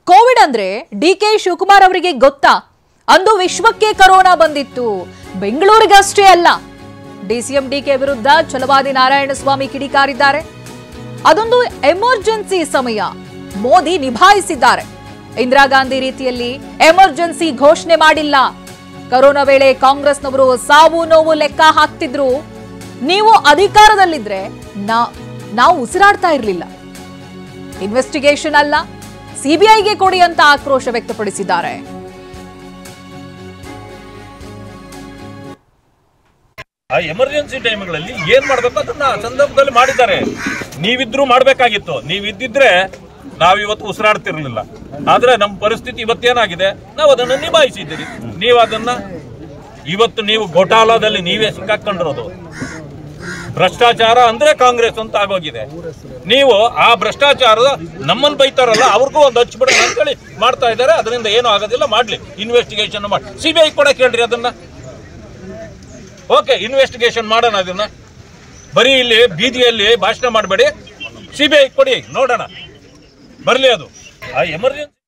Covid ಅಂದ್ರೆ DK Shivakumar ಅವರಿಗೆ ಗೊತ್ತಾ? ಅಂದು ವಿಶ್ವಕ್ಕೆ ಕೊರೋನಾ ಬಂದಿತ್ತು, ಬೆಂಗಳೂರಿಗಷ್ಟೇ ಅಲ್ಲ. ಡಿಸಿಎಂ ಡಿಕೆ ವಿರುದ್ಧ ಛಲವಾದಿ ನಾರಾಯಣಸ್ವಾಮಿ ಕಿಡಿಕಾರಿದ್ದಾರೆ. ಅದೊಂದು ಎಮರ್ಜೆನ್ಸಿ ಸಮಯ, ಮೋದಿ ನಿಭಾಯಿಸಿದ್ದಾರೆ. ಇಂದಿರಾ ಗಾಂಧಿ ರೀತಿಯಲ್ಲಿ ಎಮರ್ಜೆನ್ಸಿ ಘೋಷಣೆ ಮಾಡಿಲ್ಲ. ಕೊರೋನಾ ವೇಳೆ ಕಾಂಗ್ರೆಸ್ನವರು ಸಾವು ನೋವು ಲೆಕ್ಕ ಹಾಕ್ತಿದ್ರು. ನೀವು ಅಧಿಕಾರದಲ್ಲಿದ್ರೆ ನಾವು ಉಸಿರಾಡ್ತಾ ಇರಲಿಲ್ಲ. ಇನ್ವೆಸ್ಟಿಗೇಷನ್ ಅಲ್ಲ, ಸಿಬಿಐಗೆ ಕೊಡಿ ಅಂತ ಆಕ್ರೋಶ ವ್ಯಕ್ತಪಡಿಸಿದ್ದಾರೆ. ಆ ಎಮರ್ಜೆನ್ಸಿ ಟೈಮ್ಗಳಲ್ಲಿ ಏನ್ ಮಾಡ್ಬೇಕು ಅದನ್ನ ಸಂದರ್ಭದಲ್ಲಿ ಮಾಡಿದ್ದಾರೆ. ನೀವಿದ್ರು ಮಾಡ್ಬೇಕಾಗಿತ್ತು. ನೀವಿದ್ದಿದ್ರೆ ನಾವಿವತ್ತು ಉಸಿರಾಡ್ತಿರ್ಲಿಲ್ಲ. ಆದ್ರೆ ನಮ್ಮ ಪರಿಸ್ಥಿತಿ ಇವತ್ತೇನಾಗಿದೆ, ನಾವು ಅದನ್ನು ನಿಭಾಯಿಸಿದ್ದೀರಿ. ನೀವು ಅದನ್ನ ಇವತ್ತು ನೀವು ಘೋಟಾಲದಲ್ಲಿ ನೀವೇ ಸಿಕ್ಕಾಕೊಂಡಿರೋದು. ಭ್ರಷ್ಟಾಚಾರ ಅಂದ್ರೆ ಕಾಂಗ್ರೆಸ್ ಅಂತ ಆಗೋಗಿದೆ. ನೀವು ಆ ಭ್ರಷ್ಟಾಚಾರದ ನಮ್ಮನ್ನು ಬೈತಾರಲ್ಲ, ಅವ್ರಿಗೂ ಒಂದು ಹಚ್ಚಿಬಿಡೋಣ ಅಂತೇಳಿ ಮಾಡ್ತಾ ಇದ್ದಾರೆ. ಅದರಿಂದ ಏನೂ ಆಗೋದಿಲ್ಲ, ಮಾಡ್ಲಿ, ಇನ್ವೆಸ್ಟಿಗೇಷನ್ ಮಾಡಿ. ಸಿಬಿಐ ಕೂಡ ಕೇಳ್ರಿ ಅದನ್ನ. ಓಕೆ, ಇನ್ವೆಸ್ಟಿಗೇಷನ್ ಮಾಡೋಣ ಅದನ್ನ. ಬರೀ ಇಲ್ಲಿ ಬೀದಿಯಲ್ಲಿ ಭಾಷಣ ಮಾಡಬೇಡಿ, ಸಿಬಿಐ ಕೊಡಿ, ನೋಡೋಣ, ಬರಲಿ ಅದು. ಆ ಎಮರ್ಜೆನ್ಸಿ